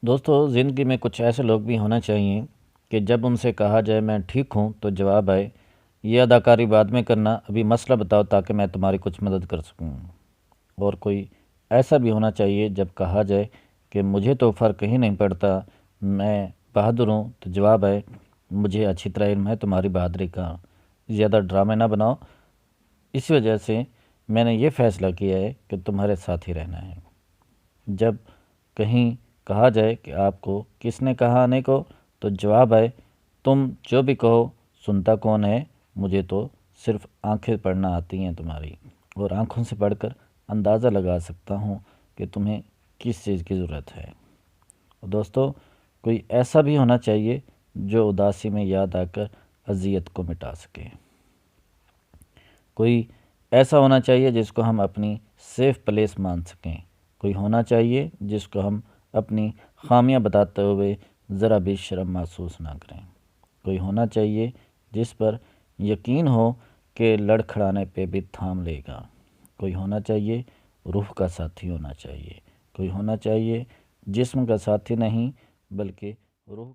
دوستو، زندگی میں کچھ ایسے لوگ بھی ہونا چاہیے کہ جب ان سے کہا جائے میں ٹھیک ہوں تو جواب آئے یہ اداکاری بعد میں کرنا، ابھی مسئلہ بتاؤ تاکہ میں تمہاری کچھ مدد کر سکوں۔ اور کوئی ایسا بھی ہونا چاہیے جب کہا جائے کہ مجھے تو فرق ہی نہیں پڑتا، میں بہادر ہوں، تو جواب آئے مجھے اچھی طرح علم ہے تمہاری بہادری کا، زیادہ ڈرامے نہ بناؤ، اس وجہ سے میں نے یہ فیصلہ کیا ہے کہ تمہارے ساتھ ہی رہنا ہے۔ جب کہیں کہا جائے کہ آپ کو کس نے کہا آنے کو، تو جواب آئے تم جو بھی کہو سنتا کون ہے، مجھے تو صرف آنکھیں پڑھنا آتی ہیں تمہاری، اور آنکھوں سے پڑھ کر اندازہ لگا سکتا ہوں کہ تمہیں کس چیز کی ضرورت ہے۔ دوستو، کوئی ایسا بھی ہونا چاہیے جو اداسی میں یاد آ کر اذیت کو مٹا سکے۔ کوئی ایسا ہونا چاہیے جس کو ہم اپنی سیف پلیس مان سکیں۔ کوئی ہونا چاہیے جس کو ہم اپنی خامیاں بتاتے ہوئے ذرا بھی شرم محسوس نہ کریں۔ کوئی ہونا چاہیے جس پر یقین ہو کہ لڑکھڑانے پہ بھی تھام لے گا۔ کوئی ہونا چاہیے روح کا ساتھی ہونا چاہیے۔ کوئی ہونا چاہیے جسم کا ساتھی نہیں بلکہ روح